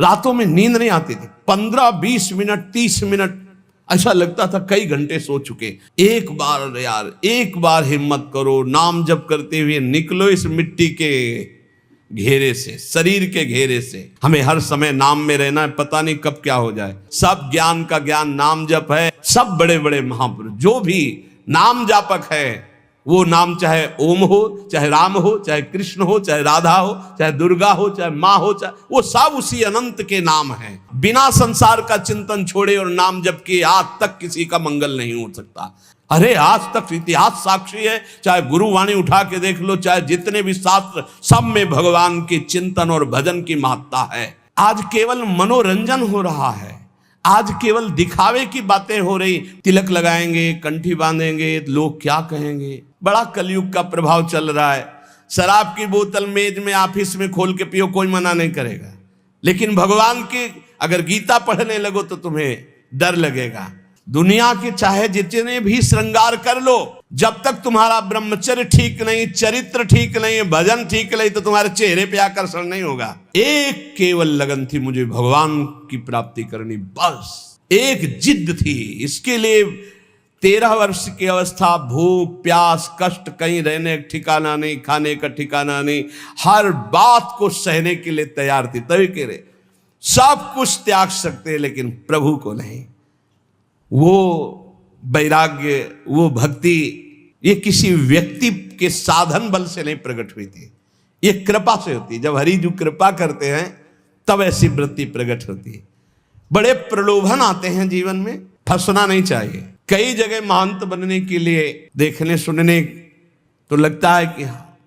रातों में नींद नहीं आती थी। 15-20 मिनट 30 मिनट ऐसा लगता था कई घंटे सो चुके। एक बार यार, एक बार हिम्मत करो, नाम जप करते हुए निकलो इस मिट्टी के घेरे से, शरीर के घेरे से। हमें हर समय नाम में रहना है, पता नहीं कब क्या हो जाए। सब ज्ञान का ज्ञान नाम जप है। सब बड़े बड़े महापुरुष जो भी नाम जापक है, वो नाम चाहे ओम हो, चाहे राम हो, चाहे कृष्ण हो, चाहे राधा हो, चाहे दुर्गा हो, चाहे माँ हो, चाहे वो सब उसी अनंत के नाम हैं। बिना संसार का चिंतन छोड़े और नाम जप के आज तक किसी का मंगल नहीं हो सकता। अरे आज तक इतिहास साक्षी है, चाहे गुरुवाणी उठा के देख लो, चाहे जितने भी शास्त्र, सब में भगवान के चिंतन और भजन की महत्ता है। आज केवल मनोरंजन हो रहा है, आज केवल दिखावे की बातें हो रही। तिलक लगाएंगे, कंठी बांधेंगे, लोग क्या कहेंगे। बड़ा कलयुग का प्रभाव चल रहा है। शराब की बोतल मेज में ऑफिस में खोल के पियो, कोई मना नहीं करेगा, लेकिन भगवान की अगर गीता पढ़ने लगो तो तुम्हें डर लगेगा। दुनिया के चाहे जितने भी श्रृंगार कर लो, जब तक तुम्हारा ब्रह्मचर्य ठीक नहीं, चरित्र ठीक नहीं, भजन ठीक नहीं, तो तुम्हारे चेहरे पे आकर्षण नहीं होगा। एक केवल लगन थी, मुझे भगवान की प्राप्ति करनी, बस एक जिद थी। इसके लिए 13 वर्ष की अवस्था, भूख प्यास कष्ट, कहीं रहने का ठिकाना नहीं, खाने का ठिकाना नहीं, हर बात को सहने के लिए तैयार थी। तभी कह रहे सब कुछ त्याग सकते लेकिन प्रभु को नहीं। वो वैराग्य, वो भक्ति, ये किसी व्यक्ति के साधन बल से नहीं प्रकट हुई थी, ये कृपा से होती है। जब हरि जी कृपा करते हैं तब ऐसी वृत्ति प्रकट होती है। बड़े प्रलोभन आते हैं जीवन में, फंसना नहीं चाहिए। कई जगह महंत बनने के लिए देखने सुनने तो लगता है कि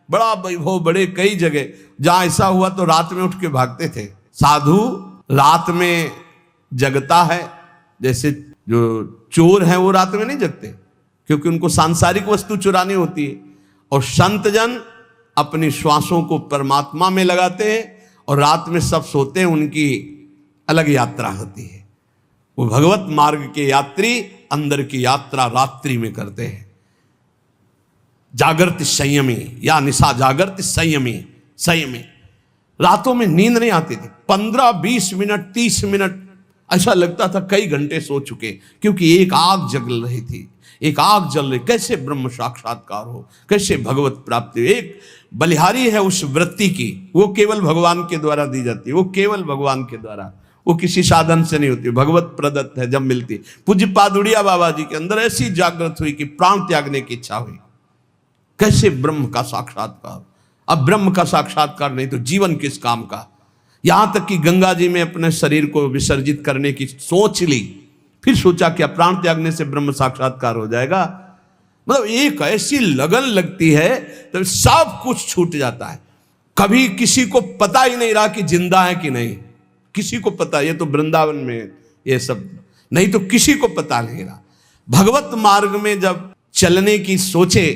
बड़ा वैभव, बड़े कई जगह जहां ऐसा हुआ तो रात में उठ के भागते थे। साधु रात में जगता है, जैसे जो चोर हैं वो रात में नहीं जगते क्योंकि उनको सांसारिक वस्तु चुरानी होती है। और संत जन अपनी श्वासों को परमात्मा में लगाते हैं और रात में सब सोते हैं, उनकी अलग यात्रा होती है। वो भगवत मार्ग के यात्री अंदर की यात्रा रात्रि में करते हैं। जागृत संयमी या निशा जागृत संयमी रातों में नींद नहीं आती थी। 15-20 मिनट 30 मिनट ऐसा लगता था कई घंटे सो चुके, क्योंकि एक आग जल रही थी, एक आग जल रही। कैसे ब्रह्म साक्षात्कार हो, कैसे भगवत प्राप्ति। एक बलिहारी है उस वृत्ति की, वो केवल भगवान के द्वारा दी जाती है, वो केवल भगवान के द्वारा, वो किसी साधन से नहीं होती, भगवत प्रदत्त है। जब मिलती पूज्य पादुड़िया बाबा जी के अंदर ऐसी जागृत हुई कि प्राण त्यागने की इच्छा हुई। कैसे ब्रह्म का साक्षात्कार। अब ब्रह्म का साक्षात्कार नहीं तो जीवन किस काम का। यहां तक कि गंगा जी में अपने शरीर को विसर्जित करने की सोच ली, फिर सोचा कि प्राण त्यागने से ब्रह्म साक्षात्कार हो जाएगा। मतलब एक ऐसी लगन लगती है तो सब कुछ छूट जाता है। कभी किसी को पता ही नहीं रहा कि जिंदा है कि नहीं, किसी को पता, ये तो वृंदावन में ये सब नहीं तो किसी को पता नहीं रहा। भगवत मार्ग में जब चलने की सोचे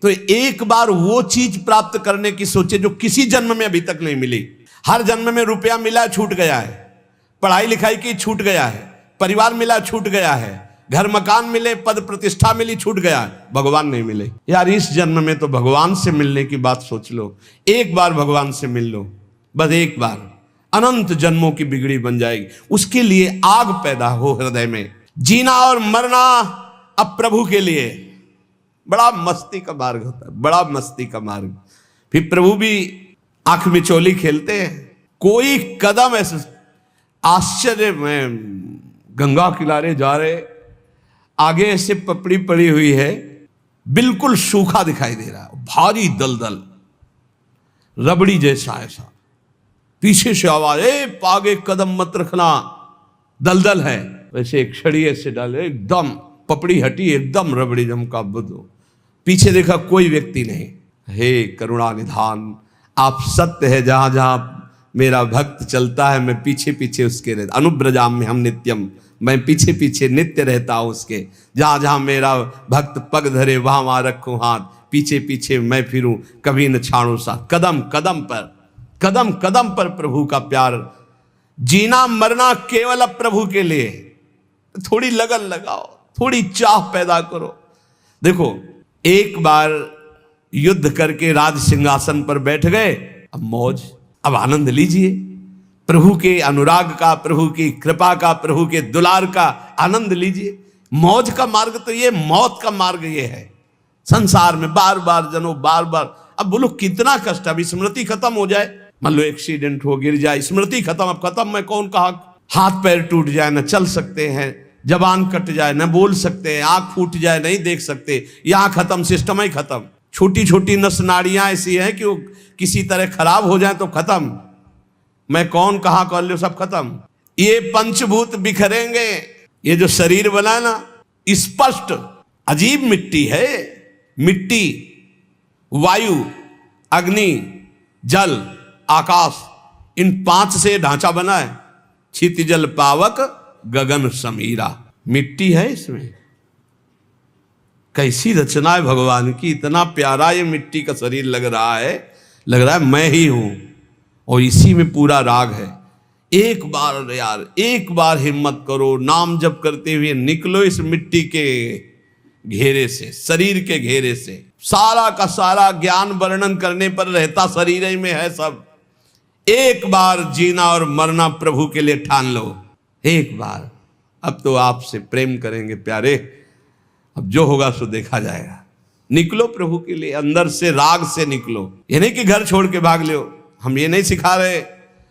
तो एक बार वो चीज प्राप्त करने की सोचे जो किसी जन्म में अभी तक नहीं मिली। हर जन्म में रुपया मिला छूट गया है, पढ़ाई लिखाई की छूट गया है, परिवार मिला छूट गया है, घर मकान मिले, पद प्रतिष्ठा मिली छूट गया है, भगवान नहीं मिले। यार इस जन्म में तो भगवान से मिलने की बात सोच लो। एक बार भगवान से मिल लो, बस एक बार, अनंत जन्मों की बिगड़ी बन जाएगी। उसके लिए आग पैदा हो हृदय में। जीना और मरना अब प्रभु के लिए बड़ा मस्ती का मार्ग होता है, बड़ा मस्ती का मार्ग। फिर प्रभु भी आंख में चोली खेलते हैं। कोई कदम ऐसे आश्चर्य में, गंगा किनारे जा रहे, आगे ऐसे पपड़ी पड़ी हुई है, बिल्कुल सूखा दिखाई दे रहा है, भारी दलदल, रबड़ी जैसा ऐसा। पीछे से आवाज, आगे कदम मत रखना, दलदल है। वैसे एक छड़ी ऐसे डाले, एकदम पपड़ी हटी, एकदम रबड़ी जमका बुद्धो। पीछे देखा कोई व्यक्ति नहीं। हे करुणा निधान, आप सत्य है, जहां जहां मेरा भक्त चलता है मैं पीछे पीछे उसके रहता। अनुब्रजाम में हम नित्यम, मैं पीछे पीछे नित्य रहता हूं उसके। जहां जहां मेरा भक्त पग धरे वहां वहां रखूं हाथ, पीछे पीछे मैं फिरूं, कभी न छाड़ू सा। कदम कदम पर प्रभु का प्यार। जीना मरना केवल अब प्रभु के लिए। थोड़ी लगन लगाओ, थोड़ी चाह पैदा करो। देखो एक बार युद्ध करके राज सिंहासन पर बैठ गए, अब मौज, अब आनंद लीजिए। प्रभु के अनुराग का, प्रभु की कृपा का, प्रभु के दुलार का आनंद लीजिए। मौज का मार्ग तो ये, मौत का मार्ग ये है। संसार में बार बार जनो, बार बार, अब बोलो कितना कष्ट। अभी स्मृति खत्म हो जाए, मान लो एक्सीडेंट हो, गिर जाए, स्मृति खत्म, अब खत्म। मैं कौन कहा, हाथ पैर टूट जाए, न चल सकते हैं, जबान कट जाए, न बोल सकते हैं, आंख फूट जाए, नहीं देख सकते, यहां खत्म, सिस्टम ही खत्म। छोटी छोटी नस नाड़ियां ऐसी हैं कि वो किसी तरह खराब हो जाए तो खत्म। मैं कौन कहा कर लो, सब खत्म। ये पंचभूत बिखरेंगे। ये जो शरीर बना है ना, स्पष्ट अजीब मिट्टी है। मिट्टी, वायु, अग्नि, जल, आकाश, इन 5 से ढांचा बना है। क्षितिजल पावक गगन समीरा, मिट्टी है इसमें। कैसी रचना है भगवान की, इतना प्यारा ये मिट्टी का शरीर लग रहा है मैं ही हूं, और इसी में पूरा राग है। एक बार यार, एक बार हिम्मत करो, नाम जप करते हुए निकलो इस मिट्टी के घेरे से, शरीर के घेरे से। सारा का सारा ज्ञान वर्णन करने पर रहता शरीर ही में है सब। एक बार जीना और मरना प्रभु के लिए ठान लो, एक बार। अब तो आपसे प्रेम करेंगे प्यारे, अब जो होगा सो देखा जाएगा। निकलो प्रभु के लिए, अंदर से राग से निकलो। ये नहीं कि घर छोड़ के भाग लो, हम ये नहीं सिखा रहे।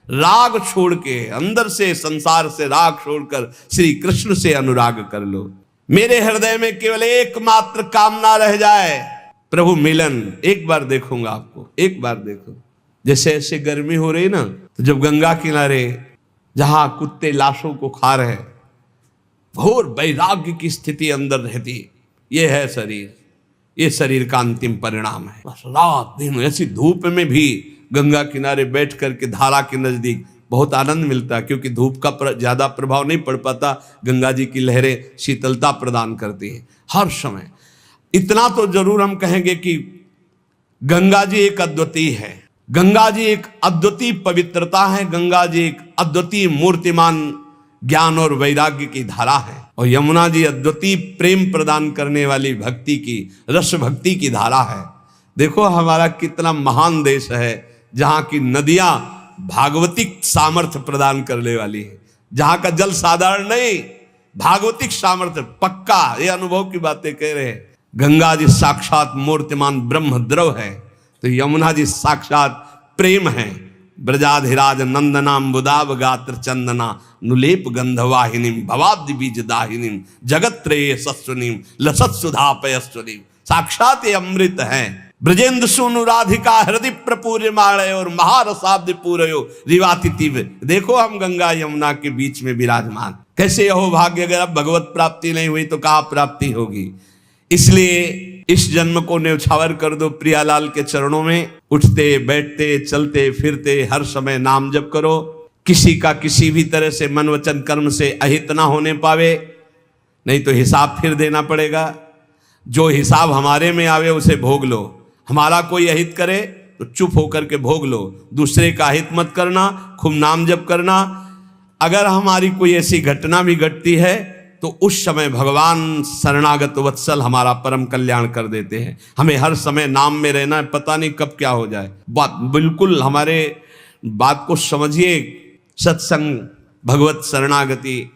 राग छोड़ के, अंदर से, संसार से राग छोड़कर श्री कृष्ण से अनुराग कर लो। मेरे हृदय में केवल एकमात्र कामना रह जाए, प्रभु मिलन। एक बार देखूंगा आपको, एक बार देखो। जैसे ऐसे गर्मी हो रही ना, तो जब गंगा किनारे जहां कुत्ते लाशों को खा रहे, घोर वैराग्य की स्थिति अंदर रहती, ये है शरीर, ये शरीर का अंतिम परिणाम है। बस रात दिन ऐसी धूप में भी गंगा किनारे बैठ करके धारा के नजदीक बहुत आनंद मिलता है, क्योंकि धूप का ज्यादा प्रभाव नहीं पड़ पाता। गंगा जी की लहरें शीतलता प्रदान करती है हर समय। इतना तो जरूर हम कहेंगे कि गंगा जी एक अद्वितीय है, गंगा जी एक अद्वितीय पवित्रता है, गंगा जी एक अद्वितीय मूर्तिमान ज्ञान और वैराग्य की धारा है, और यमुना जी अद्वितीय प्रेम प्रदान करने वाली भक्ति की, रस भक्ति की धारा है। देखो हमारा कितना महान देश है, जहां की नदियां भागवतिक सामर्थ्य प्रदान करने वाली है, जहां का जल साधारण नहीं, भागवतिक सामर्थ्य पक्का। ये अनुभव की बातें कह रहे हैं। गंगा जी साक्षात मूर्तिमान ब्रह्म द्रव है, तो यमुना जी साक्षात प्रेम है। ब्रजाधिराज नंदनाम बुदाब गात्र चंदना नुलेप गंधवाहिनीम भवाब्धि बीज दाहिनीम जगत्रेय सस्वनीम लसत सुधा पयस्वनीम। साक्षात ये अमृत है। ब्रजेंद्र सुनु राधिका हृदय प्रपूर्य माणय और महारसाब्द पूरयो रिवातिथिव। देखो हम गंगा यमुना के बीच में विराजमान। कैसे हो भाग्य, अगर अब भगवत प्राप्ति नहीं हुई तो कहाँ प्राप्ति होगी। इसलिए इस जन्म को न्यौछावर कर दो प्रियालाल के चरणों में। उठते बैठते चलते फिरते हर समय नाम जप करो। किसी का किसी भी तरह से मन वचन कर्म से अहित ना होने पावे, नहीं तो हिसाब फिर देना पड़ेगा। जो हिसाब हमारे में आवे उसे भोग लो। हमारा कोई अहित करे तो चुप होकर के भोग लो, दूसरे का अहित मत करना, खूब नाम जप करना। अगर हमारी कोई ऐसी घटना भी घटती है तो उस समय भगवान शरणागत वत्सल हमारा परम कल्याण कर देते हैं। हमें हर समय नाम में रहना है, पता नहीं कब क्या हो जाए। बात बिल्कुल हमारे बात को समझिए। सत्संग, भगवत शरणागति,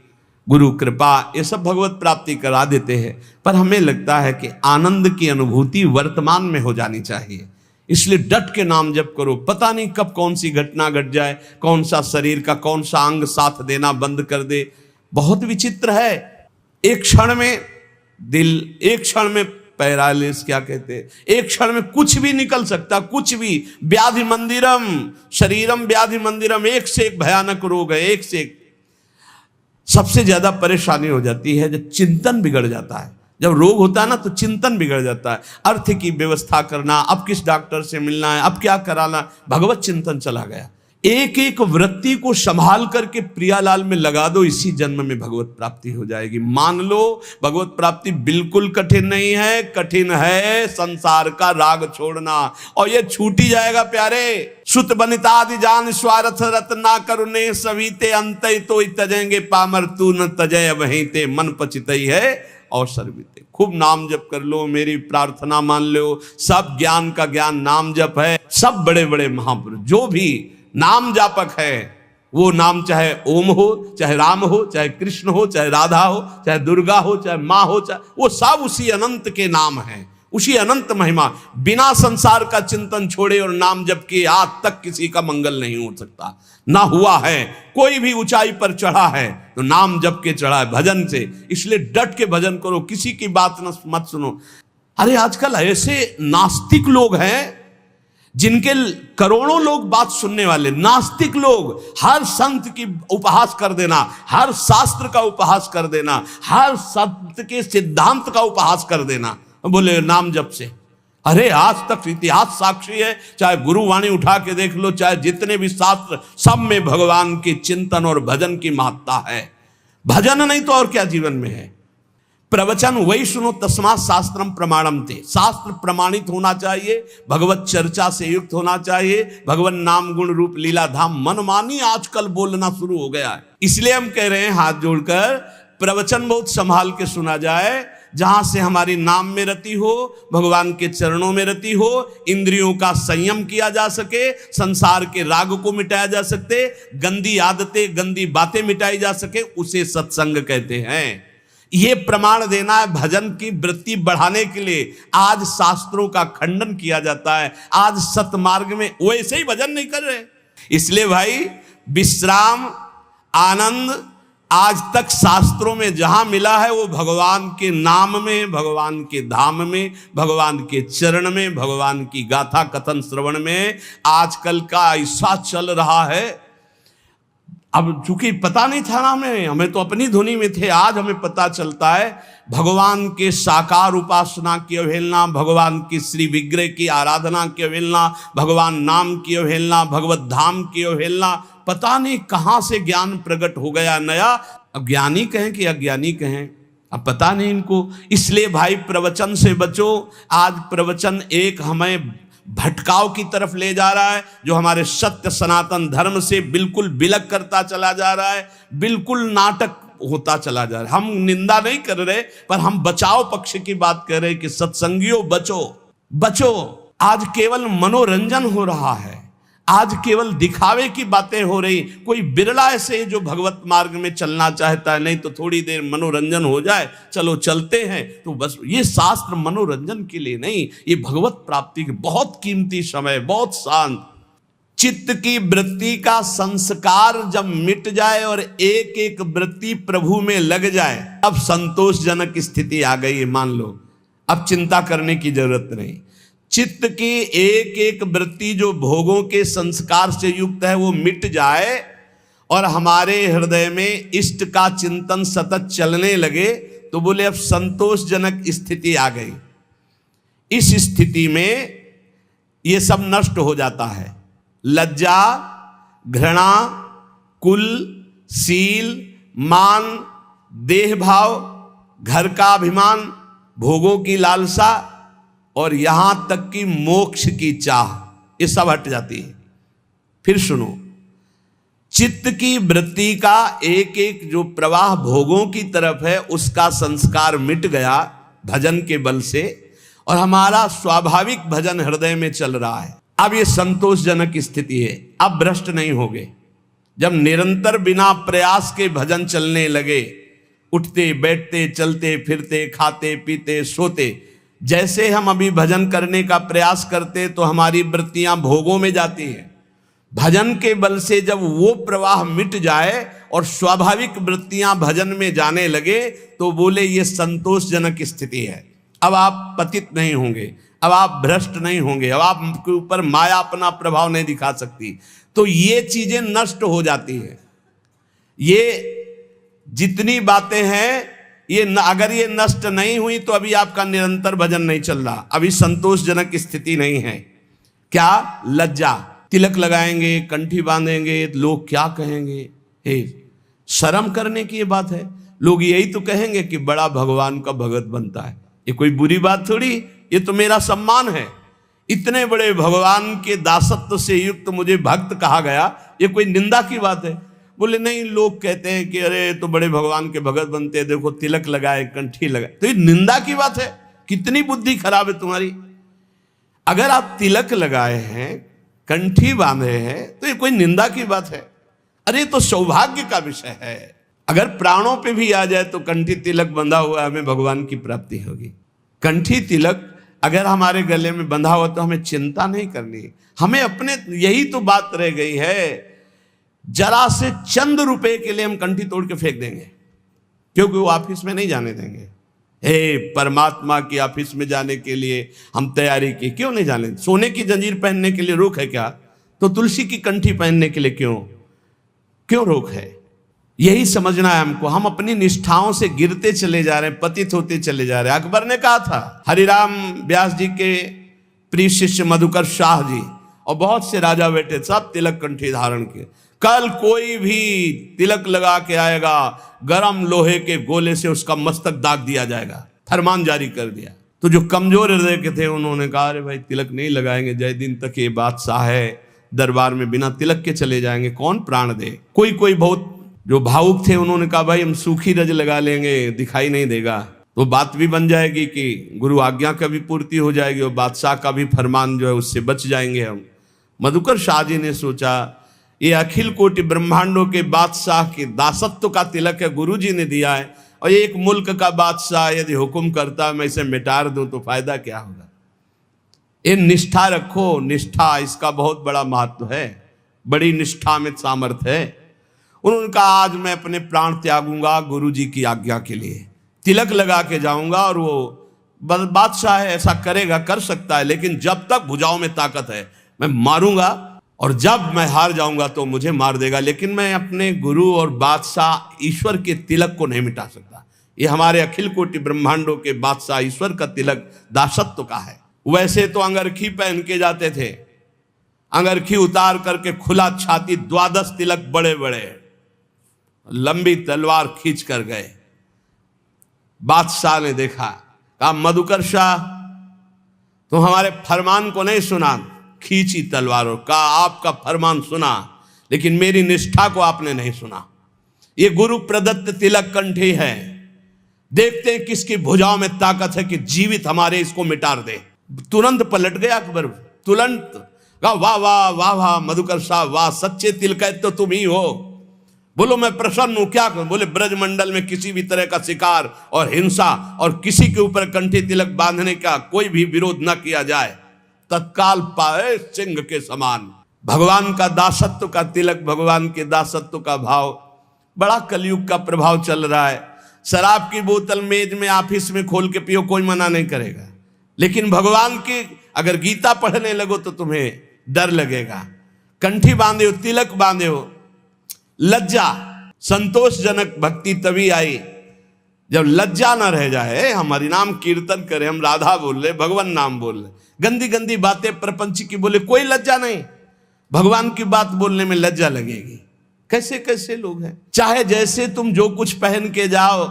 गुरु कृपा, ये सब भगवत प्राप्ति करा देते हैं, पर हमें लगता है कि आनंद की अनुभूति वर्तमान में हो जानी चाहिए। इसलिए डट के नाम जप करो। पता नहीं कब कौन सी घटना घट जाए, कौन सा शरीर का कौन सा अंग साथ देना बंद कर दे। बहुत विचित्र है। एक क्षण में दिल, एक क्षण में पैरालिस, क्या कहते हैं, एक क्षण में कुछ भी निकल सकता, कुछ भी। व्याधि मंदिरम शरीरम व्याधि मंदिरम, एक से एक भयानक रोग है, एक से एक। सबसे ज्यादा परेशानी हो जाती है जब चिंतन बिगड़ जाता है। जब रोग होता है ना तो चिंतन बिगड़ जाता है। अर्थ की व्यवस्था करना, अब किस डॉक्टर से मिलना है, अब क्या कराना, भगवत चिंतन चला गया। एक एक वृत्ति को संभाल करके प्रियालाल में लगा दो, इसी जन्म में भगवत प्राप्ति हो जाएगी। मान लो भगवत प्राप्ति बिल्कुल कठिन नहीं है, कठिन है संसार का राग छोड़ना, और ये छूट ही जाएगा प्यारे। सुत बनितादि जान स्वार्थ रत ना करुणे सवीते अंत तो तजेंगे पामर तू न तजय वहीं ते मन पचितई है और सर्विते। खूब नाम जप कर लो, मेरी प्रार्थना मान लो। सब ज्ञान का ज्ञान नाम जप है। सब बड़े बड़े महापुरुष जो भी नाम जापक है वो नाम चाहे ओम हो, चाहे राम हो, चाहे कृष्ण हो, चाहे राधा हो, चाहे दुर्गा हो, चाहे माँ हो, चाहे वो सब उसी अनंत के नाम हैं, उसी अनंत महिमा। बिना संसार का चिंतन छोड़े और नाम जप के आज तक किसी का मंगल नहीं हो सकता, ना हुआ है। कोई भी ऊंचाई पर चढ़ा है तो नाम जप के चढ़ा है, भजन से। इसलिए डट के भजन करो, किसी की बात मत सुनो। अरे आजकल ऐसे नास्तिक लोग हैं जिनके करोड़ों लोग बात सुनने वाले, नास्तिक लोग, हर संत की उपहास कर देना, हर शास्त्र का उपहास कर देना, हर संत के सिद्धांत का उपहास कर देना, बोले नाम जप से। अरे आज तक इतिहास साक्षी है, चाहे गुरुवाणी उठा के देख लो, चाहे जितने भी शास्त्र, सब में भगवान के चिंतन और भजन की महत्ता है। भजन नहीं तो और क्या जीवन में है। प्रवचन वही सुनो, तस्मात् शास्त्रम प्रमाणम थे। शास्त्र प्रमाणित होना चाहिए, भगवत चर्चा से युक्त होना चाहिए, भगवान नाम गुण रूप लीला धाम मनमानी आजकल बोलना शुरू हो गया है। इसलिए हम कह रहे हैं हाथ जोड़कर, प्रवचन बहुत संभाल के सुना जाए, जहां से हमारी नाम में रति हो, भगवान के चरणों में रति हो, इंद्रियों का संयम किया जा सके, संसार के राग को मिटाया जा सके, गंदी आदतें, गंदी बातें मिटाई जा सके, उसे सत्संग कहते हैं। ये प्रमाण देना है भजन की वृत्ति बढ़ाने के लिए। आज शास्त्रों का खंडन किया जाता है, आज सतमार्ग में वैसे ही भजन नहीं कर रहे। इसलिए भाई विश्राम, आनंद आज तक शास्त्रों में जहां मिला है वो भगवान के नाम में, भगवान के धाम में, भगवान के चरण में, भगवान की गाथा कथन श्रवण में। आजकल का ऐसा चल रहा है, अब चूंकि पता नहीं था ना हमें तो अपनी धुनी में थे, आज हमें पता चलता है भगवान के साकार उपासना की अवहेलना, भगवान की श्री विग्रह की आराधना की अवहेलना, भगवान नाम की अवहेलना, भगवत धाम की अवहेलना। पता नहीं कहाँ से ज्ञान प्रकट हो गया नया, अज्ञानी कहें कि अज्ञानी कहें, अब पता नहीं इनको। इसलिए भाई प्रवचन से बचो। आज प्रवचन एक हमें भटकाव की तरफ ले जा रहा है, जो हमारे सत्य सनातन धर्म से बिल्कुल विलग करता चला जा रहा है, बिल्कुल नाटक होता चला जा रहा है। हम निंदा नहीं कर रहे, पर हम बचाव पक्ष की बात कर रहे हैं कि सत्संगियों बचो, बचो। आज केवल मनोरंजन हो रहा है, आज केवल दिखावे की बातें हो रही। कोई बिरला ऐसे जो भगवत मार्ग में चलना चाहता है, नहीं तो थोड़ी देर मनोरंजन हो जाए, चलो चलते हैं, तो बस। ये शास्त्र मनोरंजन के लिए नहीं, ये भगवत प्राप्ति के बहुत कीमती समय, बहुत शांत। चित्त की वृत्ति का संस्कार जब मिट जाए और एक एक वृत्ति प्रभु में लग जाए, अब संतोषजनक स्थिति आ गई है। मान लो अब चिंता करने की जरूरत नहीं। चित्त की एक एक वृत्ति जो भोगों के संस्कार से युक्त है वो मिट जाए और हमारे हृदय में इष्ट का चिंतन सतत चलने लगे, तो बोले अब संतोषजनक स्थिति आ गई। इस स्थिति में ये सब नष्ट हो जाता है। लज्जा, घृणा, कुल, सील, मान, देह भाव, घर का अभिमान, भोगों की लालसा और यहां तक कि मोक्ष की चाह, ये सब हट जाती है। फिर सुनो, चित्त की वृत्ति का एक एक जो प्रवाह भोगों की तरफ है, उसका संस्कार मिट गया भजन के बल से, और हमारा स्वाभाविक भजन हृदय में चल रहा है। अब ये संतोषजनक स्थिति है। अब भ्रष्ट नहीं होगे। जब निरंतर बिना प्रयास के भजन चलने लगे, उठते बैठते, चलते फिरते, खाते पीते, सोते, जैसे हम अभी भजन करने का प्रयास करते तो हमारी वृत्तियां भोगों में जाती हैं। भजन के बल से जब वो प्रवाह मिट जाए और स्वाभाविक वृत्तियां भजन में जाने लगे, तो बोले ये संतोषजनक स्थिति है। अब आप पतित नहीं होंगे, अब आप भ्रष्ट नहीं होंगे, अब आपके ऊपर माया अपना प्रभाव नहीं दिखा सकती। तो ये चीजें नष्ट हो जाती हैं। ये जितनी बातें हैं, ये अगर ये नष्ट नहीं हुई तो अभी आपका निरंतर भजन नहीं चल रहा, अभी संतोषजनक स्थिति नहीं है। क्या? लज्जा, तिलक लगाएंगे, कंठी बांधेंगे, लोग क्या कहेंगे, हे शर्म करने की ये बात है। लोग यही तो कहेंगे कि बड़ा भगवान का भगत बनता है। ये कोई बुरी बात थोड़ी, ये तो मेरा सम्मान है। इतने बड़े भगवान के दासत्व से युक्त मुझे भक्त कहा गया, ये कोई निंदा की बात है? बोले नहीं, लोग कहते हैं कि अरे तो बड़े भगवान के भगत बनते हैं, देखो तिलक लगाए, कंठी लगाए, तो ये निंदा की बात है? कितनी बुद्धि खराब है तुम्हारी। अगर आप तिलक लगाए हैं, कंठी बांधे हैं, तो ये कोई निंदा की बात है? अरे तो सौभाग्य का विषय है। अगर प्राणों पे भी आ जाए तो कंठी तिलक बंधा हुआ हमें भगवान की प्राप्ति होगी। कंठी तिलक अगर हमारे गले में बंधा हुआ तो हमें चिंता नहीं करनी, हमें अपने, यही तो बात रह गई है। जरा से चंद रुपए के लिए हम कंठी तोड़ के फेंक देंगे, क्योंकि वो ऑफिस में नहीं जाने देंगे। हे परमात्मा की ऑफिस में जाने के लिए हम तैयारी की, क्यों नहीं जाने? सोने की जंजीर पहनने के लिए रोक है क्या? तो तुलसी की कंठी पहनने के लिए क्यों रोक है? यही समझना है हमको। हम अपनी निष्ठाओं से गिरते चले जा रहे हैं, पतित होते चले जा रहे हैं। अकबर ने कहा था, हरिराम व्यास जी के प्रिय शिष्य मधुकर शाह जी और बहुत से राजा बेटे सब तिलक कंठी धारण किए। कल कोई भी तिलक लगा के आएगा, गरम लोहे के गोले से उसका मस्तक दाग दिया जाएगा, फरमान जारी कर दिया। तो जो कमजोर हृदय के थे उन्होंने कहा, अरे भाई तिलक नहीं लगाएंगे, जय दिन तक ये बादशाह है, दरबार में बिना तिलक के चले जाएंगे, कौन प्राण दे। कोई बहुत जो भावुक थे उन्होंने कहा, भाई हम सूखी रज लगा लेंगे, दिखाई नहीं देगा, तो बात भी बन जाएगी कि गुरु आज्ञा का भी पूर्ति हो जाएगी और बादशाह का भी फरमान जो है उससे बच जाएंगे हम। मधुकर शाह जी ने सोचा, ये अखिल कोटि ब्रह्मांडों के बादशाह के दासत्व का तिलक है, गुरु जी ने दिया है, और एक मुल्क का बादशाह यदि हुक्म करता है मैं इसे मिटार दूं तो फायदा क्या होगा। ये निष्ठा रखो, निष्ठा इसका बहुत बड़ा महत्व है, बड़ी निष्ठा में सामर्थ्य है। उन्होंने कहा, आज मैं अपने प्राण त्यागूंगा गुरु जी की आज्ञा के लिए, तिलक लगा के जाऊंगा। और वो बादशाह है, ऐसा करेगा, कर सकता है, लेकिन जब तक भुजाओं में ताकत है मैं मारूंगा, और जब मैं हार जाऊंगा तो मुझे मार देगा, लेकिन मैं अपने गुरु और बादशाह ईश्वर के तिलक को नहीं मिटा सकता। ये हमारे अखिल कोटि ब्रह्मांडों के बादशाह ईश्वर का तिलक दासत्व का है। वैसे तो अंगरखी पहन के जाते थे, अंगरखी उतार करके खुला छाती, 12 तिलक बड़े बड़े, लंबी तलवार खींच कर गए। बादशाह ने देखा, कहा, मधुकर शाह तुम हमारे फरमान को नहीं सुना, खींची तलवारों, कहा आपका फरमान सुना लेकिन मेरी निष्ठा को आपने नहीं सुना। ये गुरु प्रदत्त तिलक कंठी है, देखते हैं किसकी भुजाओं में ताकत है कि जीवित हमारे इसको मिटार दे। तुरंत पलट गया अकबर, तुरंत कहा, वाह वाह वाह वाह मधुकर शाह, वाह, सच्चे तिलकैत तो तुम ही हो। बोलो मैं प्रसन्न हूं, क्या करूं? बोले ब्रजमंडल में किसी भी तरह का शिकार और हिंसा और किसी के ऊपर कंठी तिलक बांधने का कोई भी विरोध न किया जाए, तत्काल पाए सिंह के समान। भगवान का दासत्व का तिलक, भगवान के दासत्व का भाव, बड़ा कलयुग का प्रभाव चल रहा है। शराब की बोतल मेज में ऑफिस में खोल के पियो, कोई मना नहीं करेगा, लेकिन भगवान की अगर गीता पढ़ने लगो तो तुम्हें डर लगेगा। कंठी बांधे हो, तिलक बांधे हो, लज्जा, संतोषजनक भक्ति तभी आई जब लज्जा ना रह जाए। हम हरिनाम कीर्तन करें, हम राधा बोल रहे, भगवान नाम बोल रहे, गंदी गंदी बातें प्रपंच की बोले, कोई लज्जा नहीं। भगवान की बात बोलने में लज्जा लगेगी। कैसे कैसे लोग हैं, चाहे जैसे तुम जो कुछ पहन के जाओ,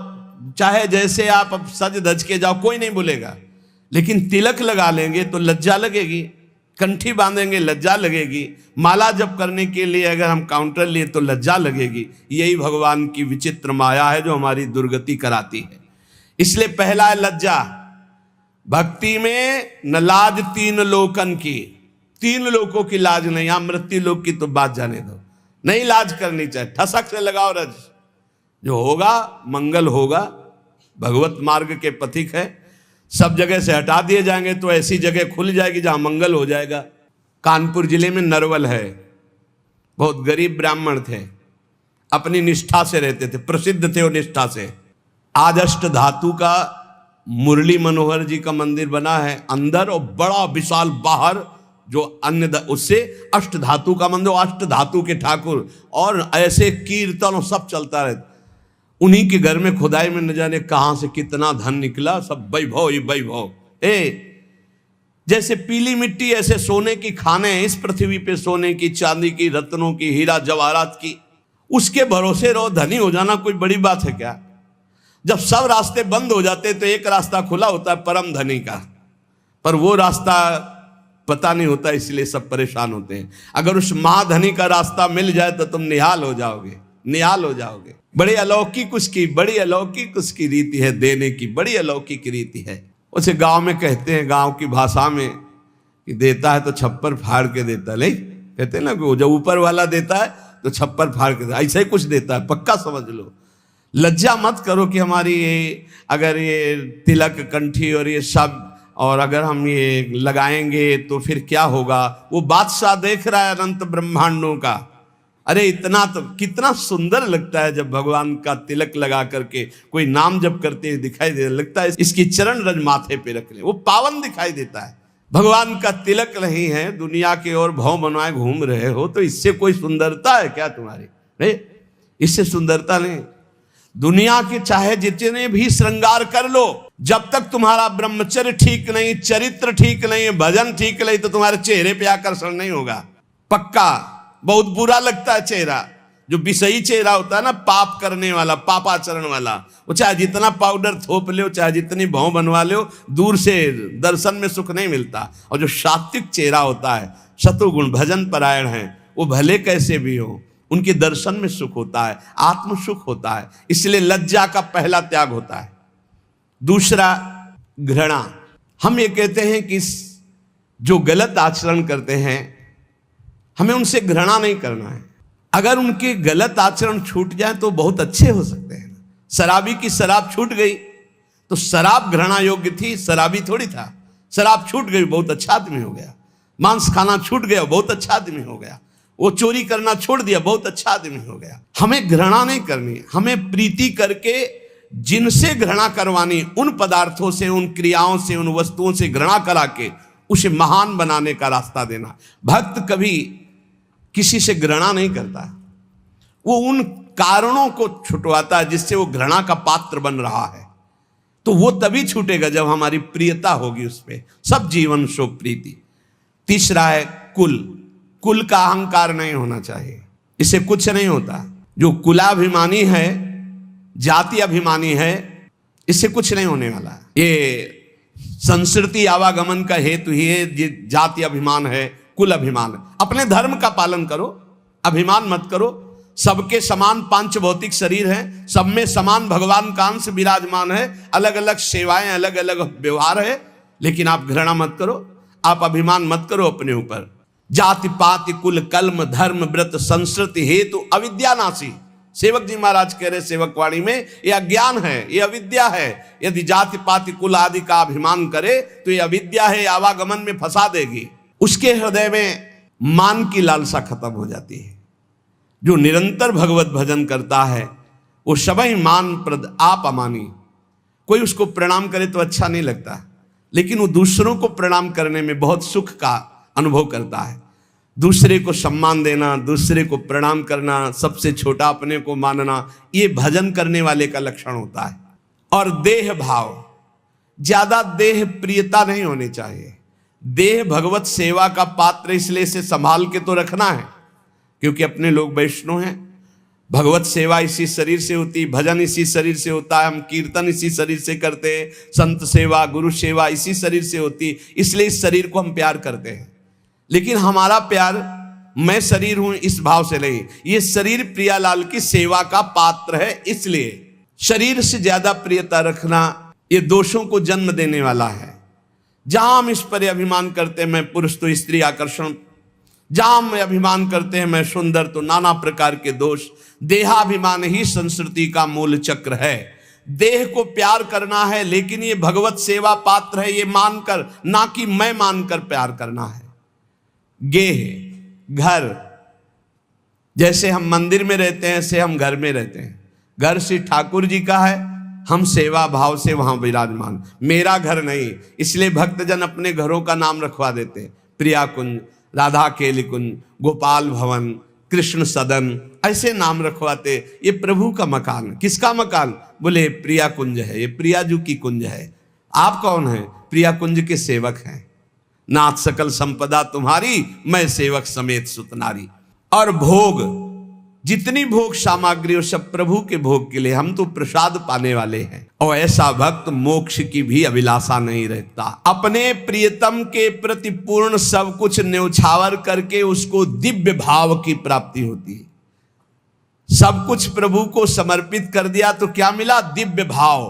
चाहे जैसे आप अब सज धज के जाओ, कोई नहीं बोलेगा, लेकिन तिलक लगा लेंगे तो लज्जा लगेगी, कंठी बांधेंगे लज्जा लगेगी, माला जप करने के लिए अगर हम काउंटर लिए तो लज्जा लगेगी। यही भगवान की विचित्र माया है जो हमारी दुर्गति कराती है। इसलिए पहला है लज्जा। भक्ति में न लाज तीन लोकन की, 3 लोगों की लाज नहीं, यहां मृत्यु लोक की तो बात जाने दो, नहीं लाज करनी चाहिए। ठसक से लगाओ रज, जो होगा मंगल होगा, भगवत मार्ग के पथिक है, सब जगह से हटा दिए जाएंगे तो ऐसी जगह खुल जाएगी जहां मंगल हो जाएगा। कानपुर जिले में नरवल है, बहुत गरीब ब्राह्मण थे, अपनी निष्ठा से रहते थे, प्रसिद्ध थे वो निष्ठा से। आज अष्ट धातु का मुरली मनोहर जी का मंदिर बना है अंदर, और बड़ा विशाल बाहर जो अन्य उससे अष्ट धातु का मंदिर, अष्ट धातु के ठाकुर, और ऐसे कीर्तन सब चलता रहता। उन्हीं के घर में खुदाई में न जाने कहां से कितना धन निकला, सब वैभव ही वैभव। जैसे पीली मिट्टी ऐसे सोने की खाने हैं इस पृथ्वी पे, सोने की, चांदी की, रत्नों की, हीरा जवाहरात की, उसके भरोसे रहो। धनी हो जाना कोई बड़ी बात है क्या? जब सब रास्ते बंद हो जाते तो एक रास्ता खुला होता है परम धनी का, पर वो रास्ता पता नहीं होता, इसलिए सब परेशान होते हैं। अगर उस महाधनी का रास्ता मिल जाए तो तुम निहाल हो जाओगे, निहाल हो जाओगे। बड़ी अलौकिक उसकी, बड़ी अलौकिक उसकी रीति है देने की, बड़ी अलौकिक रीति है। उसे गांव में कहते हैं, गांव की भाषा में, कि देता है तो छप्पर फाड़ के देता, नहीं कहते ना, जब ऊपर वाला देता है तो छप्पर फाड़ के ऐसा ही कुछ देता है, पक्का समझ लो। लज्जा मत करो कि हमारी ये अगर ये तिलक कंठी और ये सब और अगर हम ये लगाएंगे तो फिर क्या होगा। वो बादशाह देख रहा है अनंत ब्रह्मांडों का। अरे इतना तो कितना सुंदर लगता है जब भगवान का तिलक लगा करके कोई नाम जप करते दिखाई दे, लगता है इसकी चरण रज माथे पे रख ले, वो पावन दिखाई देता है। भगवान का तिलक नहीं है, दुनिया के और भव बनवाए घूम रहे हो, तो इससे कोई सुंदरता है क्या तुम्हारी? नहीं, इससे सुंदरता नहीं। दुनिया के चाहे जितने भी श्रृंगार कर लो, जब तक तुम्हारा ब्रह्मचर्य ठीक नहीं, चरित्र ठीक नहीं, भजन ठीक नहीं, तो तुम्हारे चेहरे पे आकर्षण नहीं होगा, पक्का। बहुत बुरा लगता है चेहरा, जो विषयी चेहरा होता है ना, पाप करने वाला, पापाचरण वाला, वो चाहे जितना पाउडर थोप ले, चाहे जितनी भौं बनवा ले, दूर से दर्शन में सुख नहीं मिलता। और जो सात्विक चेहरा होता है, शत्रुगुण भजन परायण है, वो भले कैसे भी हो, उनके दर्शन में सुख होता है, आत्म सुख होता है। इसलिए लज्जा का पहला त्याग होता है। दूसरा घृणा। हम ये कहते हैं कि जो गलत आचरण करते हैं हमें उनसे घृणा नहीं करना है। अगर उनके गलत आचरण छूट जाए तो बहुत अच्छे हो सकते हैं। शराबी की शराब छूट गई तो शराब घृणा योग्य थी, शराबी थोड़ी था। शराब छूट गई, बहुत अच्छा आदमी हो गया। मांस खाना छूट गया, बहुत अच्छा आदमी हो गया। वो चोरी करना छोड़ दिया, बहुत अच्छा आदमी हो गया। हमें घृणा नहीं करनी, हमें प्रीति करके जिनसे घृणा करवानी, उन पदार्थों से, उन क्रियाओं से, उन वस्तुओं से घृणा करा के उसे महान बनाने का रास्ता देना। भक्त कभी किसी से घृणा नहीं करता, वो उन कारणों को छुटवाता है जिससे वो घृणा का पात्र बन रहा है। तो वो तभी छूटेगा जब हमारी प्रियता होगी उस पर। सब जीवन शो प्रीति। तीसरा है कुल। कुल का अहंकार नहीं होना चाहिए, इससे कुछ नहीं होता। जो कुलाभिमानी है, जाति अभिमानी है, इससे कुछ नहीं होने वाला। ये संस्कृति आवागमन का हेतु ही है, जाति अभिमान है, कुल अभिमान है। अपने धर्म का पालन करो, अभिमान मत करो। सबके समान पांच भौतिक शरीर है, सब में समान भगवान का अंश विराजमान है, अलग अलग सेवाएं, अलग अलग व्यवहार है, लेकिन आप घृणा मत करो, आप अभिमान मत करो अपने ऊपर। जाति पाति कुल कल्म धर्म व्रत संस्कृति हेतु अविद्यानाशी। सेवक जी महाराज कह रहे सेवकवाणी में, ये अज्ञान है, ये अविद्या है। यदि जाति पाति कुल आदि का अभिमान करे तो ये अविद्या है, आवागमन में फंसा देगी। उसके हृदय में मान की लालसा खत्म हो जाती है। जो निरंतर भगवत भजन करता है वो सबही मान प्रद आप अमानी। कोई उसको प्रणाम करे तो अच्छा नहीं लगता, लेकिन वो दूसरों को प्रणाम करने में बहुत सुख का अनुभव करता है। दूसरे को सम्मान देना, दूसरे को प्रणाम करना, सबसे छोटा अपने को मानना, ये भजन करने वाले का लक्षण होता है। और देह भाव, ज्यादा देह प्रियता नहीं होनी चाहिए। देह भगवत सेवा का पात्र, इसलिए इसे संभाल के तो रखना है, क्योंकि अपने लोग वैष्णव हैं। भगवत सेवा इसी शरीर से होती, भजन इसी शरीर से होता है, हम कीर्तन इसी शरीर से करते हैं, संत सेवा गुरु सेवा इसी शरीर से होती, इसलिए इस शरीर को हम प्यार करते हैं। लेकिन हमारा प्यार मैं शरीर हूं इस भाव से नहीं, ये शरीर प्रियालाल की सेवा का पात्र है, इसलिए शरीर से ज्यादा प्रियता रखना ये दोषों को जन्म देने वाला है। जहां हम इस पर अभिमान करते हैं मैं पुरुष तो स्त्री आकर्षण, जहां हम अभिमान करते हैं मैं सुंदर तो नाना प्रकार के दोष। देहाभिमान ही संस्कृति का मूल चक्र है। देह को प्यार करना है, लेकिन ये भगवत सेवा पात्र है ये मानकर, ना कि मैं मानकर प्यार करना है। गेह घर, जैसे हम मंदिर में रहते हैं ऐसे हम घर में रहते हैं। घर श्री ठाकुर जी का है, हम सेवा भाव से वहां विराजमान। मेरा घर नहीं, इसलिए भक्तजन अपने घरों का नाम रखवा देते हैं। प्रिया कुंज, राधा केली कुंज, गोपाल भवन, कृष्ण सदन, ऐसे नाम रखवाते। ये प्रभु का मकान। किसका मकान? बोले प्रिया कुंज है, ये प्रियाजू की कुंज है। आप कौन है? प्रिया कुंज के सेवक हैं। नाथ सकल संपदा तुम्हारी, मैं सेवक समेत सुतनारी। और भोग, जितनी भोग सामग्री वो सब प्रभु के भोग के लिए, हम तो प्रसाद पाने वाले हैं। और ऐसा भक्त मोक्ष की भी अभिलाषा नहीं रखता। अपने प्रियतम के प्रति पूर्ण सब कुछ न्यौछावर करके उसको दिव्य भाव की प्राप्ति होती है। सब कुछ प्रभु को समर्पित कर दिया तो क्या मिला? दिव्य भाव।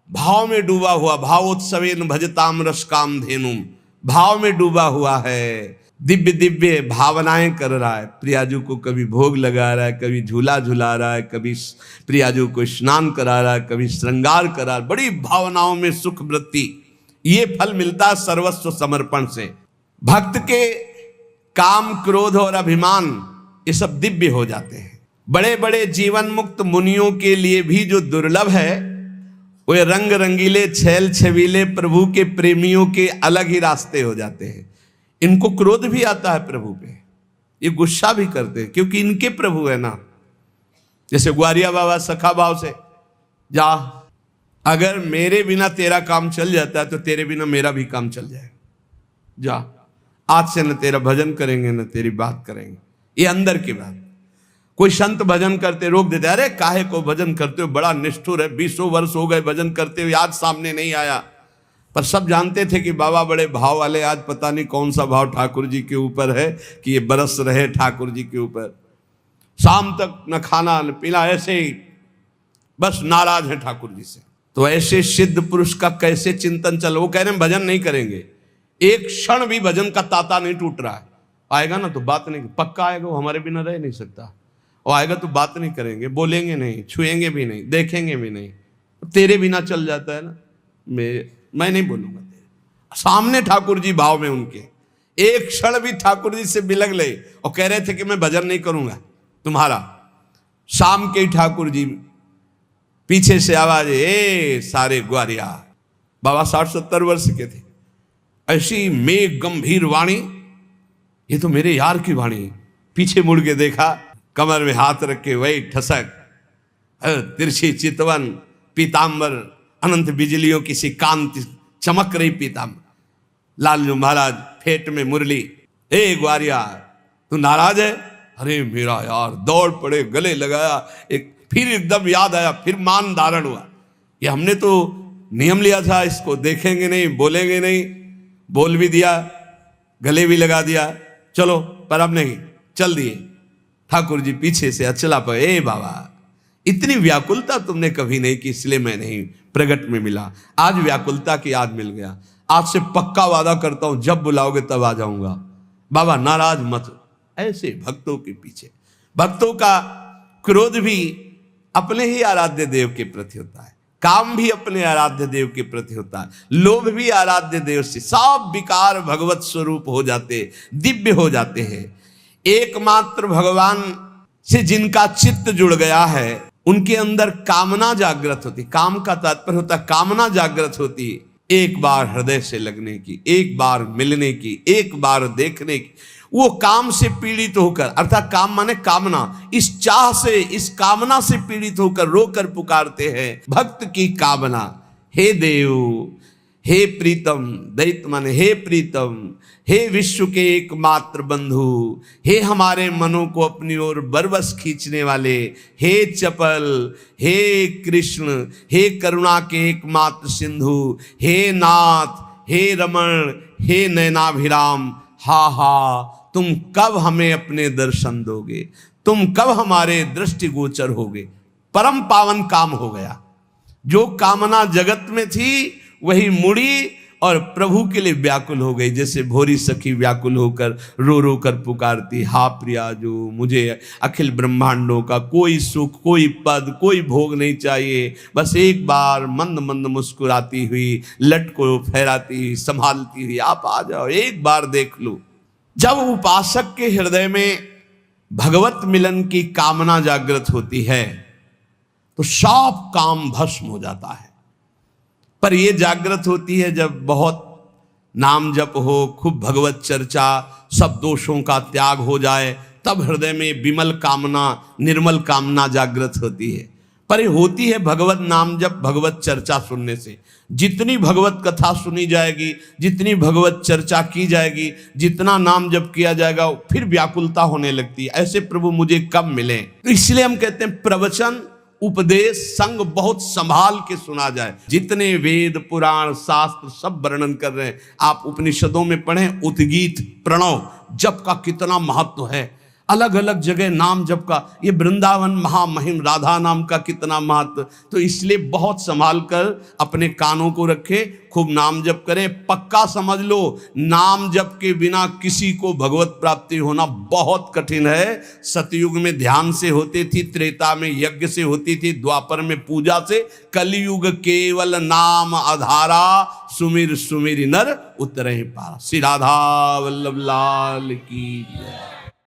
भाव में डूबा हुआ, भावोत्सवेन भजताम रस काम धेनुम, भाव में डूबा हुआ है। दिव्य दिव्य भावनाएं कर रहा है। प्रियाजू को कभी भोग लगा रहा है, कभी झूला झुला रहा है, कभी प्रियाजू को स्नान करा रहा है, कभी श्रृंगार करा रहा है। बड़ी भावनाओं में सुख वृत्ति। ये फल मिलता है सर्वस्व समर्पण से। भक्त के काम, क्रोध और अभिमान ये सब दिव्य हो जाते हैं। बड़े बड़े जीवन मुक्त मुनियों के लिए भी जो दुर्लभ है, वे रंग रंगीले छैल छबीले प्रभु के प्रेमियों के अलग ही रास्ते हो जाते हैं। इनको क्रोध भी आता है प्रभु पे, ये गुस्सा भी करते हैं, क्योंकि इनके प्रभु है ना। जैसे ग्वारिया बाबा सखा भाव से, जा अगर मेरे बिना तेरा काम चल जाता है तो तेरे बिना मेरा भी काम चल जाएगा। जा, आज से न तेरा भजन करेंगे न तेरी बात करेंगे। ये अंदर की बात। कोई संत भजन करते रोक देते, अरे काहे को भजन करते हो, बड़ा निष्ठुर है, 20 वर्ष हो गए भजन करते हुए, आज सामने नहीं आया। पर सब जानते थे कि बाबा बड़े भाव वाले, आज पता नहीं कौन सा भाव ठाकुर जी के ऊपर है कि ये बरस रहे ठाकुर जी के ऊपर। शाम तक न खाना न पीना, ऐसे ही बस नाराज है ठाकुर जी से। तो ऐसे सिद्ध पुरुष का कैसे चिंतन चल। वो कह रहे हैं भजन नहीं करेंगे, एक क्षण भी भजन का ताता नहीं टूट रहा है। आएगा ना तो बात नहीं, पक्का आएगा, वो हमारे बिना रह नहीं सकता। और आएगा तो बात नहीं करेंगे, बोलेंगे नहीं, छुएंगे भी नहीं, देखेंगे भी नहीं। तेरे बिना चल जाता है ना, मैं नहीं बोलूंगा तेरे सामने। ठाकुर जी भाव में उनके एक क्षण भी ठाकुर जी से बिलग ले और कह रहे थे कि मैं भजन नहीं करूंगा तुम्हारा। शाम के ठाकुर जी पीछे से आवाज, ए सारे ग्वारिया। बाबा 60-70 वर्ष के थे। ऐसी मेघ गंभीर वाणी, ये तो मेरे यार की वाणी। पीछे मुड़ के देखा, कमर में हाथ रखे वही ठसक, तिरछी चितवन, पीताम्बर, अनंत बिजलियों की सी कांति चमक रही पीताम्बर। लालजू महाराज फेट में मुरली। ए ग्वारिया तू नाराज है? अरे मेरा यार, दौड़ पड़े, गले लगाया। एक फिर एकदम याद आया, फिर मान धारण हुआ। ये हमने तो नियम लिया था, इसको देखेंगे नहीं, बोलेंगे नहीं। बोल भी दिया, गले भी लगा दिया, चलो, पर अब नहीं, चल दिए। ठाकुर जी पीछे से अचला पर, ए बाबा इतनी व्याकुलता तुमने कभी नहीं की, इसलिए मैं नहीं प्रगट में मिला। आज व्याकुलता की याद मिल गया। आज से पक्का वादा करता हूं, जब बुलाओगे तब आ जाऊंगा। बाबा नाराज मत। ऐसे भक्तों के पीछे, भक्तों का क्रोध भी अपने ही आराध्य देव के प्रति होता है, काम भी अपने आराध्य देव के प्रति होता है, लोभ भी आराध्य देव से। सब विकार भगवत स्वरूप हो जाते, दिव्य हो जाते हैं। एकमात्र भगवान से जिनका चित्त जुड़ गया है, उनके अंदर कामना जागृत होती। काम का तात्पर्य होता है कामना जागृत होती, एक बार हृदय से लगने की, एक बार मिलने की, एक बार देखने की। वो काम से पीड़ित होकर, अर्थात काम माने कामना, इस चाह से, इस कामना से पीड़ित होकर रोकर पुकारते हैं भक्त की कामना। हे देव, हे प्रीतम, दैत्य माने हे प्रीतम, हे विश्व के एकमात्र बंधु, हे हमारे मनों को अपनी ओर बरबस खींचने वाले, हे चपल, हे कृष्ण, हे करुणा के एकमात्र सिंधु, हे नाथ, हे रमण, हे नैनाभिराम। हा हा, तुम कब हमें अपने दर्शन दोगे, तुम कब हमारे दृष्टिगोचर होगे। परम पावन काम हो गया। जो कामना जगत में थी वही मुड़ी और प्रभु के लिए व्याकुल हो गई। जैसे भोरी सखी व्याकुल होकर रो रो कर पुकारती, हा प्रिया जो मुझे अखिल ब्रह्मांडों का कोई सुख, कोई पद, कोई भोग नहीं चाहिए, बस एक बार मंद मंद मुस्कुराती हुई, लट को फहराती हुई, संभालती हुई, आप आ जाओ, एक बार देख लो। जब उपासक के हृदय में भगवत मिलन की कामना जागृत होती है तो सब काम भस्म हो जाता है। पर यह जागृत होती है जब बहुत नाम जप हो, खूब भगवत चर्चा, सब दोषों का त्याग हो जाए, तब हृदय में विमल कामना, निर्मल कामना जागृत होती है। पर ये होती है भगवत नाम जप, भगवत चर्चा सुनने से। जितनी भगवत कथा सुनी जाएगी, जितनी भगवत चर्चा की जाएगी, जितना नाम जप किया जाएगा, फिर व्याकुलता होने लगती है, ऐसे प्रभु मुझे कब मिले। तो इसलिए हम कहते हैं प्रवचन, उपदेश, संग बहुत संभाल के सुना जाए। जितने वेद, पुराण, शास्त्र सब वर्णन कर रहे हैं, आप उपनिषदों में पढ़ें, उद्गीत, प्रणव, जप का कितना महत्व है। अलग अलग जगह नाम जप का, ये वृंदावन महामहिम राधा नाम का कितना महत्व, तो इसलिए बहुत संभाल कर अपने कानों को रखे, खूब नाम जप करे। पक्का समझ लो, नाम जप के बिना किसी को भगवत प्राप्ति होना बहुत कठिन है। सतयुग में ध्यान से होती थी, त्रेता में यज्ञ से होती थी, द्वापर में पूजा से, कलयुग केवल नाम आधारा, सुमिर सुमिर नर उतरे पारा। श्री राधा वल्लभ लाल की जय।